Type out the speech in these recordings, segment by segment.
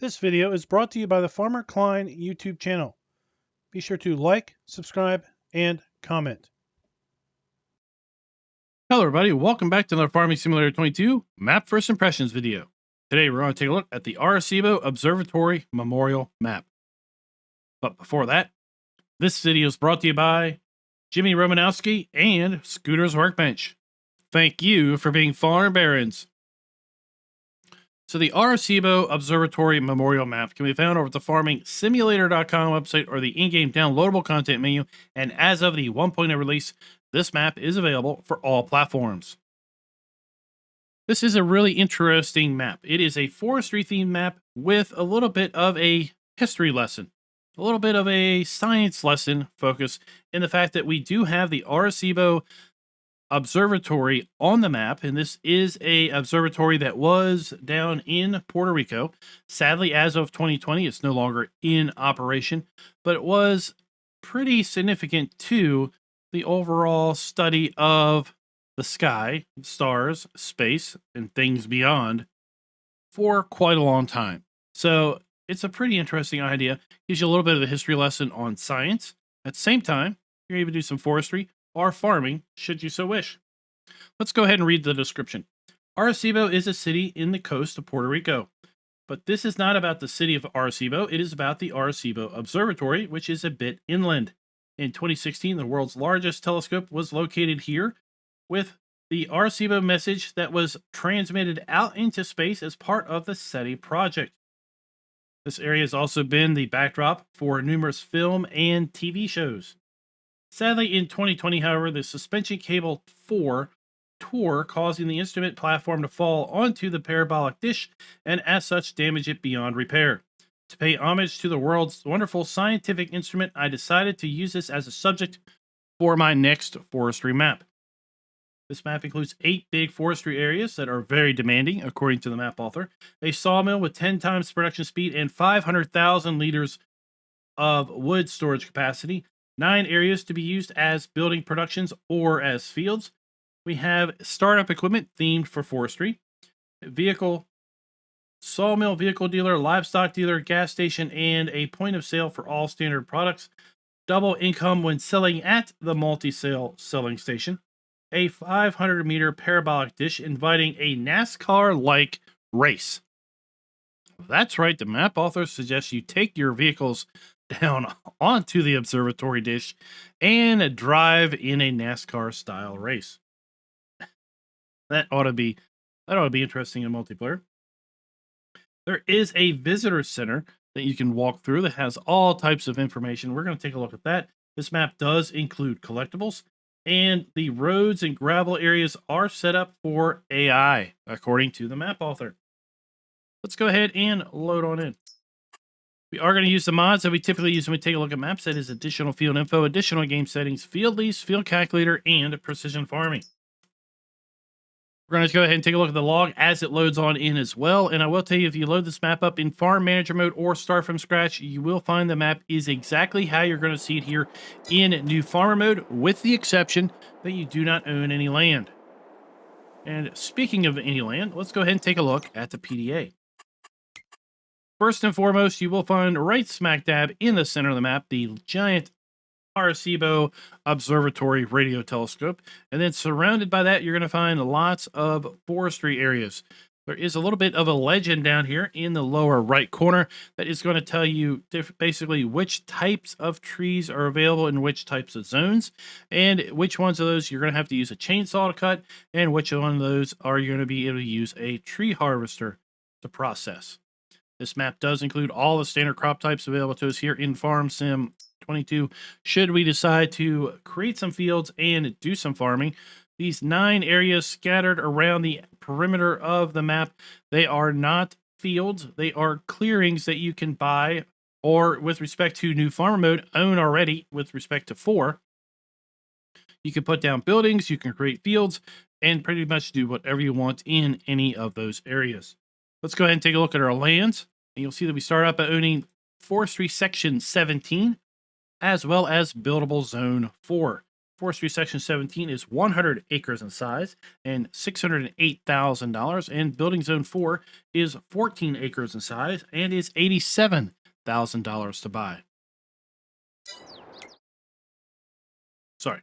This video is brought to you by the Farmer Klein YouTube channel. Be sure to like, subscribe, and comment. Hello everybody, welcome back to another Farming Simulator 22 Map First Impressions video. Today we're going to take a look at the Arecibo Observatory Memorial Map. But before that, this video is brought to you by Jimmy Romanowski and Scooter's Workbench. Thank you for being farm barons. So the Arecibo Observatory Memorial Map can be found over at the farmingsimulator.com website or the in-game downloadable content menu, and as of the 1.0 release, this map is available for all platforms. This is a really interesting map. It is a forestry themed map with a little bit of a history lesson, a little bit of a science lesson focus in the fact that we do have the Arecibo Observatory on the map, and this is a observatory that was down in Puerto Rico. Sadly, as of 2020, it's no longer in operation, but it was pretty significant to the overall study of the sky, stars, space, and things beyond for quite a long time. So it's a pretty interesting idea. Gives you a little bit of a history lesson on science. At the same time, you're able to do some forestry or farming, should you so wish. Let's go ahead and read the description. Arecibo is a city in the coast of Puerto Rico. But this is not about the city of Arecibo. It is about the Arecibo Observatory, which is a bit inland. In 2016, the world's largest telescope was located here, with the Arecibo message that was transmitted out into space as part of the SETI project. This area has also been the backdrop for numerous film and TV shows. Sadly, in 2020, however, the suspension cable 4 tore, causing the instrument platform to fall onto the parabolic dish and as such damage it beyond repair. To pay homage to the world's wonderful scientific instrument, I decided to use this as a subject for my next forestry map. This map includes 8 big forestry areas that are very demanding, according to the map author, a sawmill with 10 times production speed and 500,000 liters of wood storage capacity, 9 areas to be used as building productions or as fields. We have startup equipment themed for forestry, sawmill vehicle dealer, livestock dealer, gas station, and a point of sale for all standard products. Double income when selling at the multi-sale selling station. A 500-meter parabolic dish inviting a NASCAR-like race. That's right, the map author suggests you take your vehicles down onto the observatory dish and drive in a NASCAR-style race. That ought to be interesting in multiplayer. There is a visitor center that you can walk through that has all types of information. We're going to take a look at that. This map does include collectibles, and the roads and gravel areas are set up for AI, according to the map author. Let's go ahead and load on in. We are going to use the mods that we typically use when we take a look at maps. That is additional field info, additional game settings, field lease, field calculator, and precision farming. We're going to go ahead and take a look at the log as it loads on in as well. And I will tell you, if you load this map up in Farm Manager mode or start from scratch, you will find the map is exactly how you're going to see it here in New Farmer mode, with the exception that you do not own any land. And speaking of any land, let's go ahead and take a look at the PDA. First and foremost, you will find right smack dab in the center of the map the giant Arecibo Observatory radio telescope, and then surrounded by that, you're going to find lots of forestry areas. There is a little bit of a legend down here in the lower right corner that is going to tell you basically which types of trees are available in which types of zones, and which ones of those you're going to have to use a chainsaw to cut, and which one of those are you going to be able to use a tree harvester to process. This map does include all the standard crop types available to us here in Farm Sim 22. Should we decide to create some fields and do some farming, these 9 areas scattered around the perimeter of the map, they are not fields. They are clearings that you can buy, or with respect to New Farmer mode, own already with respect to 4. You can put down buildings, you can create fields, and pretty much do whatever you want in any of those areas. Let's go ahead and take a look at our lands, and you'll see that we start out by owning Forestry Section 17, as well as Buildable Zone 4. Forestry Section 17 is 100 acres in size and $608,000. And Building Zone 4 is 14 acres in size and is $87,000 to buy. Sorry.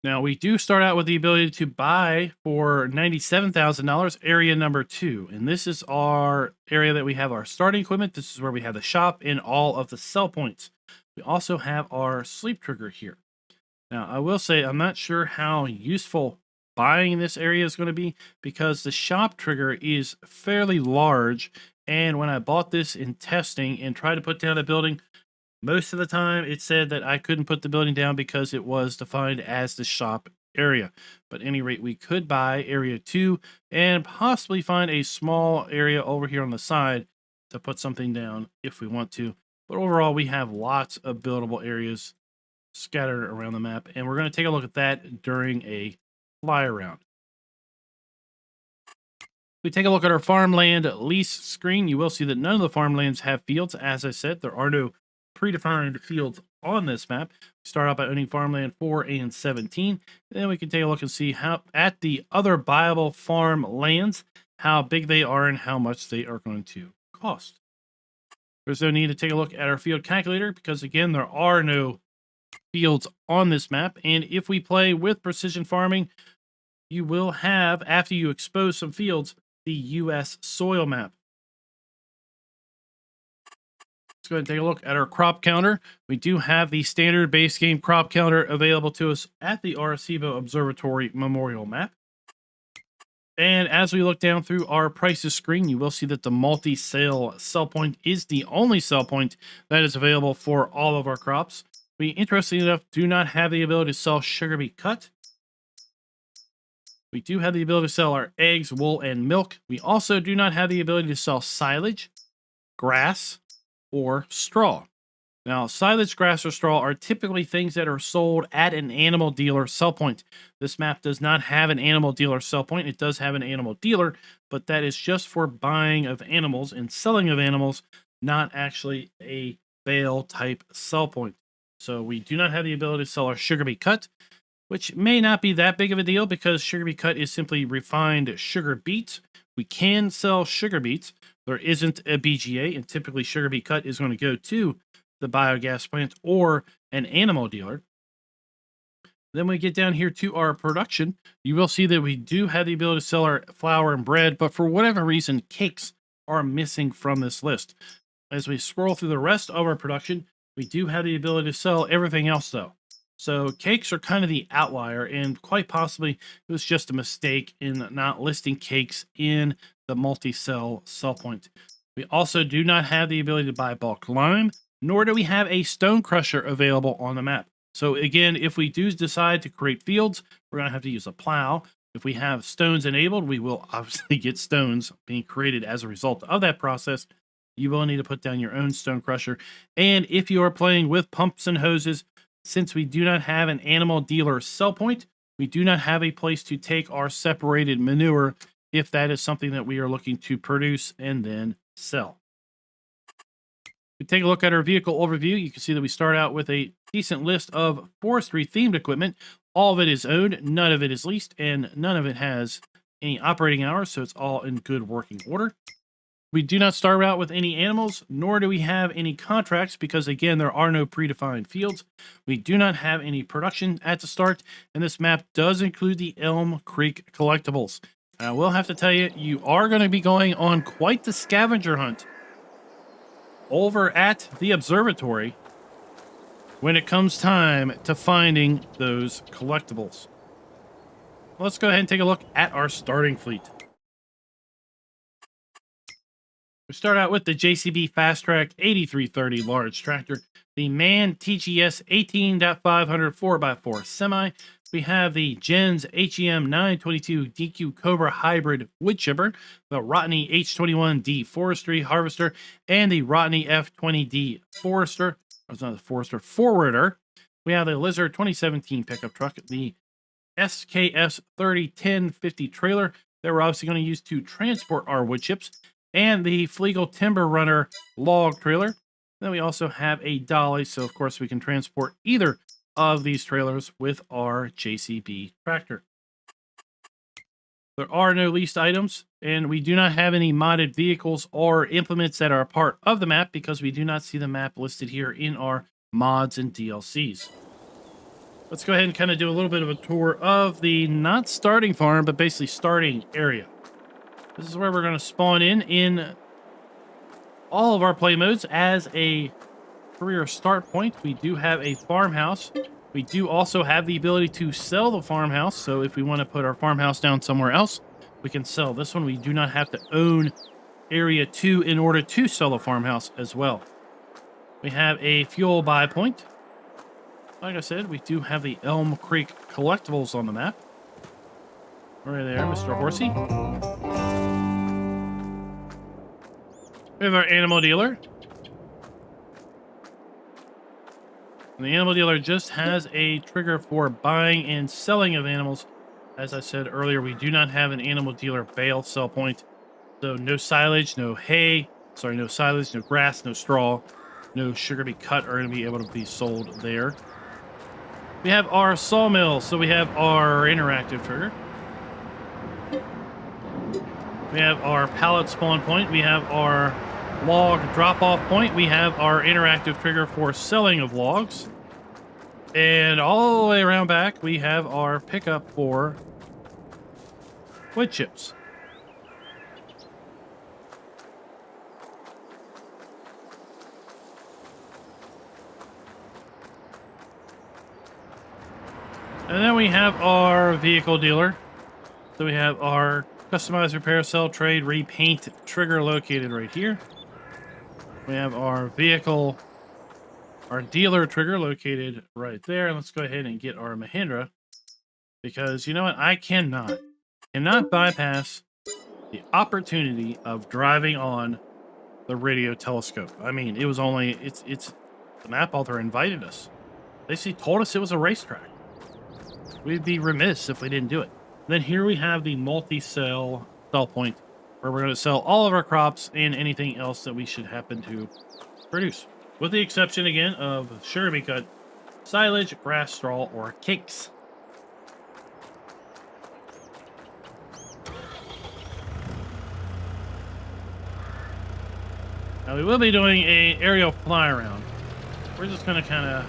Now, we do start out with the ability to buy for $97,000 area number 2. And this is our area that we have our starting equipment. This is where we have the shop and all of the sell points. We also have our sleep trigger here. Now, I will say I'm not sure how useful buying in this area is going to be because the shop trigger is fairly large. And when I bought this in testing and tried to put down a building, most of the time it said that I couldn't put the building down because it was defined as the shop area. But at any rate, we could buy area 2 and possibly find a small area over here on the side to put something down if we want to. But overall, we have lots of buildable areas scattered around the map, and we're going to take a look at that during a fly around. If we take a look at our farmland lease screen, you will see that none of the farmlands have fields. As I said, there are no predefined fields on this map. We start out by owning farmland 4 and 17. Then we can take a look and see how at the other viable farmlands, how big they are and how much they are going to cost. There's no need to take a look at our field calculator because, again, there are no fields on this map. And if we play with precision farming, you will have, after you expose some fields, the U.S. soil map. Let's go ahead and take a look at our crop counter. We do have the standard base game crop counter available to us at the Arecibo Observatory Memorial map. And as we look down through our prices screen, you will see that the multi-sale sell point is the only sell point that is available for all of our crops. We, interestingly enough, do not have the ability to sell sugar beet cut. We do have the ability to sell our eggs, wool, and milk. We also do not have the ability to sell silage, grass, or straw. Now, silage, grass, or straw are typically things that are sold at an animal dealer sell point. This map does not have an animal dealer sell point. It does have an animal dealer, but that is just for buying of animals and selling of animals, not actually a bale type sell point. So we do not have the ability to sell our sugar beet cut, which may not be that big of a deal because sugar beet cut is simply refined sugar beets. We can sell sugar beets. There isn't a BGA, and typically sugar beet cut is going to go to the biogas plant or an animal dealer. Then we get down here to our production. You will see that we do have the ability to sell our flour and bread, but for whatever reason, cakes are missing from this list. As we scroll through the rest of our production, we do have the ability to sell everything else, though. So cakes are kind of the outlier, and quite possibly it was just a mistake in not listing cakes in the multi-sell sell point. We also do not have the ability to buy bulk lime, nor do we have a stone crusher available on the map. So again, if we do decide to create fields, we're going to have to use a plow. If we have stones enabled, we will obviously get stones being created as a result of that process. You will need to put down your own stone crusher. And if you are playing with pumps and hoses, since we do not have an animal dealer sell point, we do not have a place to take our separated manure if that is something that we are looking to produce and then sell. We take a look at our vehicle overview. You can see that we start out with a decent list of forestry themed equipment. All of it is owned, none of it is leased, and none of it has any operating hours, so it's all in good working order. We do not start out with any animals, nor do we have any contracts because, again, there are no predefined fields. We do not have any production at the start, and this map does include the Elm Creek collectibles. And I will have to tell you, you are going to be going on quite the scavenger hunt over at the observatory when it comes time to finding those collectibles. Let's go ahead and take a look at our starting fleet. We start out with the JCB Fast Track 8330 large tractor, the MAN TGS 18.500 4x4 semi. We have the Gens HEM 922 DQ Cobra Hybrid Wood Chipper, the Rotney H21D Forestry Harvester, and the Rotney F20D Forester. It's not the Forester, Forwarder. We have the Lizard 2017 pickup truck, the SKS 301050 trailer that we're obviously going to use to transport our wood chips, and the Flegel Timber Runner log trailer. Then we also have a dolly, so of course we can transport either of these trailers with our JCB tractor. There are no leased items, and we do not have any modded vehicles or implements that are a part of the map because we do not see the map listed here in our mods and DLCs. Let's go ahead and kind of do a little bit of a tour of the not starting farm, but basically starting area. This is where we're going to spawn in all of our play modes as a career start point. We do have a farmhouse. We do also have the ability to sell the farmhouse. So if we want to put our farmhouse down somewhere else, we can sell this one. We do not have to own area 2 in order to sell the farmhouse as well. We have a fuel buy point. Like I said, we do have the Elm Creek collectibles on the map. Right there, Mr. Horsey. We have our animal dealer. And the animal dealer just has a trigger for buying and selling of animals. As I said earlier, we do not have an animal dealer bale sell point. So no silage, no hay, no silage, no grass, no straw, no sugar to be cut or going to be able to be sold there. We have our sawmill, so we have our interactive trigger. We have our pallet spawn point. We have our log drop-off point. We have our interactive trigger for selling of logs. And all the way around back, we have our pickup for wood chips. And then we have our vehicle dealer. So we have our customize, repair, sell, trade, repaint trigger located right here. We have our vehicle, our dealer trigger located right there. Let's go ahead and get our Mahindra, because you know what? I cannot bypass the opportunity of driving on the radio telescope. I mean, it was only, it's the map author invited us. They told us it was a racetrack. We'd be remiss if we didn't do it. Then here we have the multi-sell point, where we're going to sell all of our crops and anything else that we should happen to produce. With the exception, again, of sugar to be cut, silage, grass, straw, or cakes. Now, we will be doing a aerial fly around. We're just going to kind of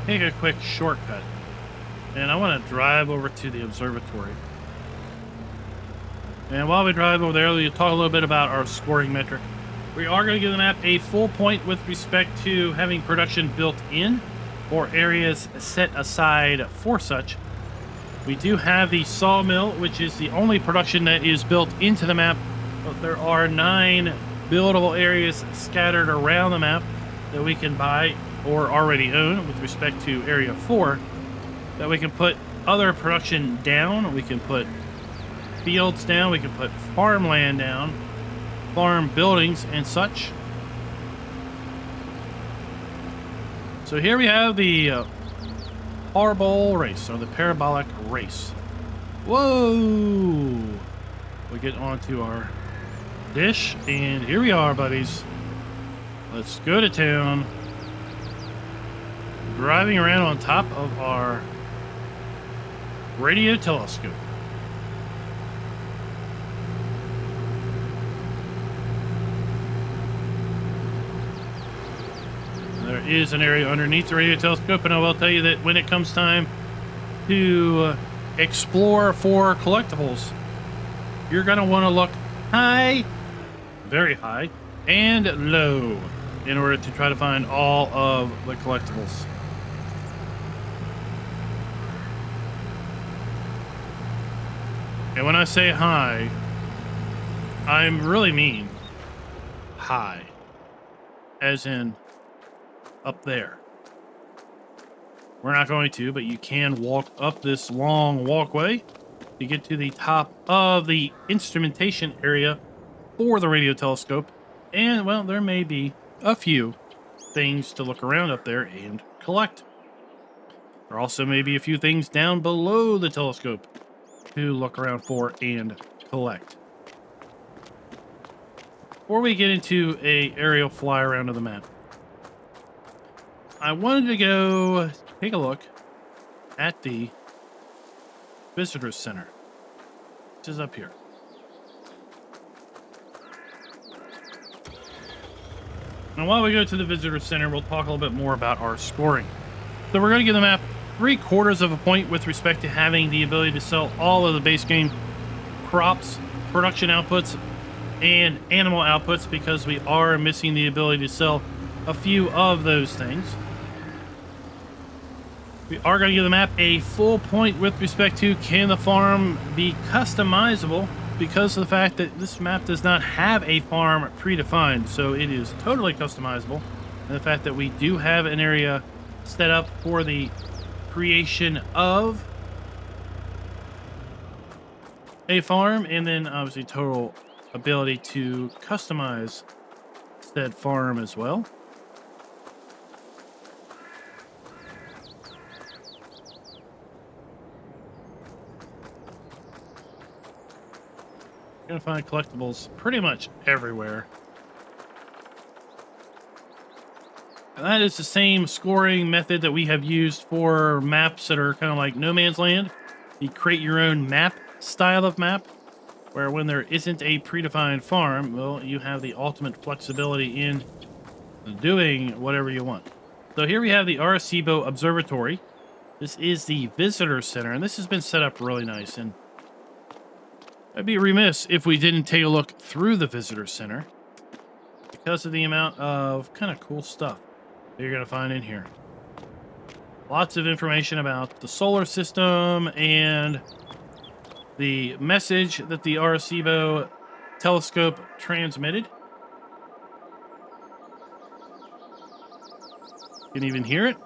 take a quick shortcut. And I want to drive over to the observatory. And while we drive over there, we'll talk a little bit about our scoring metric. We are going to give the map a full point with respect to having production built in or areas set aside for such. We do have the sawmill, which is the only production that is built into the map. But there are 9 buildable areas scattered around the map that we can buy or already own with respect to area 4. That we can put other production down. We can put fields down. We can put farmland down, farm buildings and such. So here we have the parabolic race, or the parabolic race. Whoa! We get onto our dish, and here we are, buddies. Let's go to town. Driving around on top of our radio telescope. There is an area underneath the radio telescope, and I will tell you that when it comes time to explore for collectibles, you're going to want to look high, very high, and low in order to try to find all of the collectibles. And when I say high, I really mean high, as in up there. We're not going to, but you can walk up this long walkway to get to the top of the instrumentation area for the radio telescope. And, well, there may be a few things to look around up there and collect. There also may be a few things down below the telescope to look around for and collect. Before we get into a aerial fly around of the map, I wanted to go take a look at the visitor center, which is up here. Now, while we go to the visitor center, we'll talk a little bit more about our scoring. So we're going to give the map 3/4 of a point with respect to having the ability to sell all of the base game crops, production outputs, and animal outputs, because we are missing the ability to sell a few of those things. We are going to give the map a full point with respect to can the farm be customizable, because of the fact that this map does not have a farm predefined, so it is totally customizable. And the fact that we do have an area set up for the creation of a farm, and then obviously total ability to customize said farm as well. You're gonna find collectibles pretty much everywhere. And that is the same scoring method that we have used for maps that are kind of like No Man's Land. You create your own map style of map, where when there isn't a predefined farm, well, you have the ultimate flexibility in doing whatever you want. So here we have the Arecibo Observatory. This is the visitor center, and this has been set up really nice. And I'd be remiss if we didn't take a look through the visitor center, because of the amount of kind of cool stuff that you're going to find in here. Lots of information about the solar system and the message that the Arecibo telescope transmitted. You can even hear it.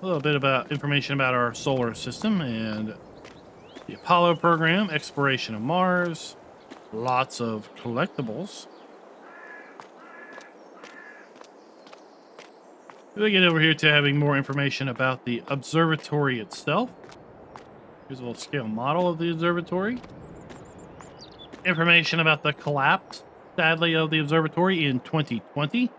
A little bit about information about our solar system and the Apollo program, exploration of Mars, lots of collectibles. We get over here to having more information about the observatory itself. Here's a little scale model of the observatory. Information about the collapse, sadly, of the observatory in 2020.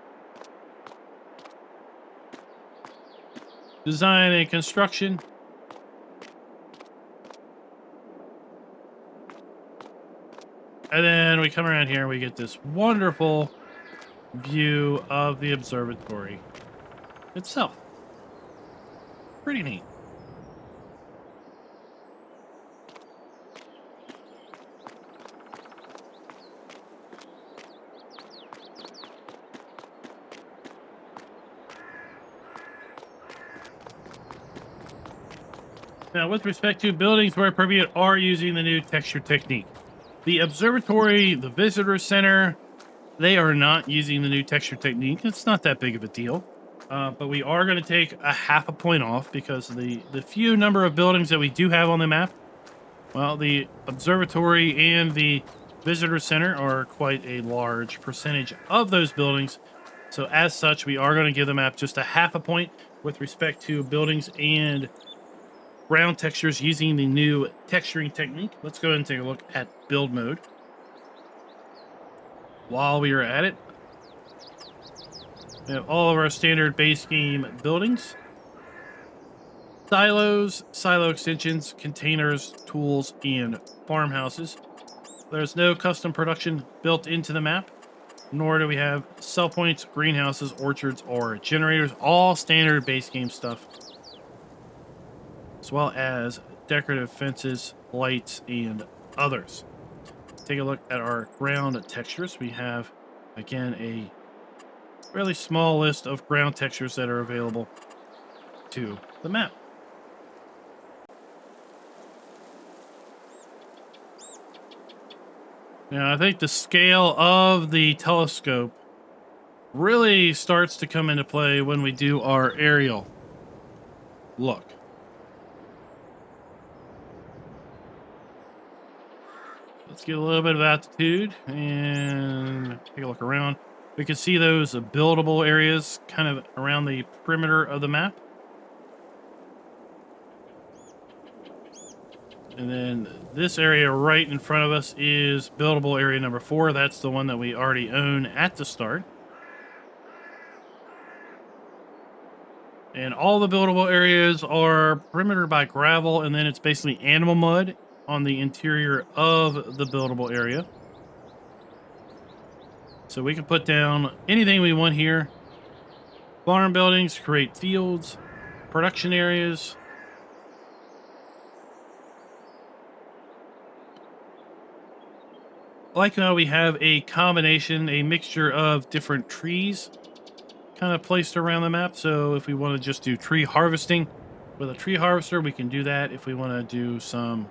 Design and construction. And then we come around here and we get this wonderful view of the observatory itself. Pretty neat. Now, with respect to buildings where appropriate are using the new texture technique. The observatory, the visitor center, they are not using the new texture technique. It's not that big of a deal. But we are going to take a half a point off because of the few number of buildings that we do have on the map. Well, the observatory and the visitor center are quite a large percentage of those buildings. So as such, we are going to give the map just a half a point with respect to buildings and ground textures using the new texturing technique. Let's go ahead and take a look at build mode. While we are at it, we have all of our standard base game buildings. Silos, silo extensions, containers, tools, and farmhouses. There's no custom production built into the map, nor do we have sell points, greenhouses, orchards, or generators. All standard base game stuff, as well as decorative fences, lights, and others. Take a look at our ground textures. We have, again, a fairly small list of ground textures that are available to the map. Now, I think the scale of the telescope really starts to come into play when we do our aerial look. Let's get a little bit of altitude and take a look around. We can see those buildable areas kind of around the perimeter of the map. And then this area right in front of us is buildable area number 4. That's the one that we already own at the start. And all the buildable areas are perimetered by gravel, and then it's basically animal mud on the interior of the buildable area. So we can put down anything we want here. Farm buildings, create fields, production areas. I like how we have a combination, a mixture of different trees kind of placed around the map. So if we want to just do tree harvesting with a tree harvester, we can do that. If we want to do some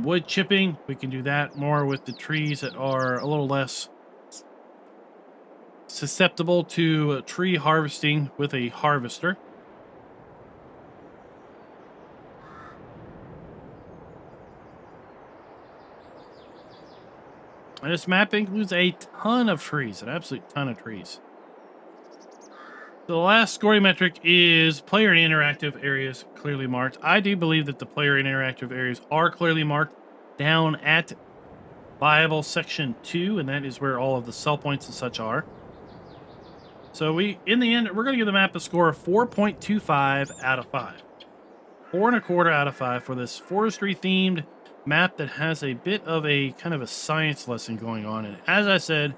wood chipping, we can do that more with the trees that are a little less susceptible to tree harvesting with a harvester. And this map includes a ton of trees, an absolute ton of trees. The last scoring metric is player interactive areas clearly marked. I do believe that the player interactive areas are clearly marked down at viable section 2, and that is where all of the sell points and such are. So in the end, we're going to give the map a score of 4.25 out of 5. 4.25 out of 5 for this forestry themed map that has a bit of a kind of a science lesson going on. And as I said,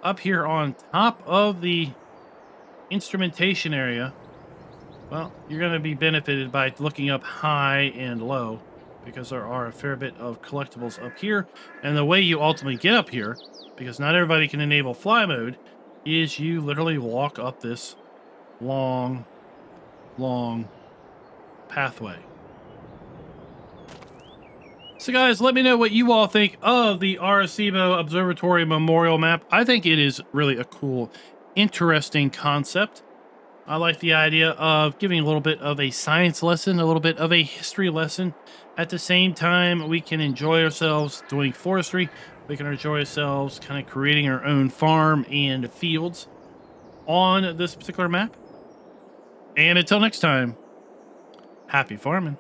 up here on top of the instrumentation area, well, you're going to be benefited by looking up high and low, because there are a fair bit of collectibles up here. And the way you ultimately get up here, because not everybody can enable fly mode, is you literally walk up this long pathway. So guys, let me know what you all think of the Arecibo Observatory Memorial Map. I think it is really a cool, interesting concept. I like the idea of giving a little bit of a science lesson, a little bit of a history lesson. At the same time, we can enjoy ourselves doing forestry. We can enjoy ourselves kind of creating our own farm and fields on this particular map. And until next time, happy farming.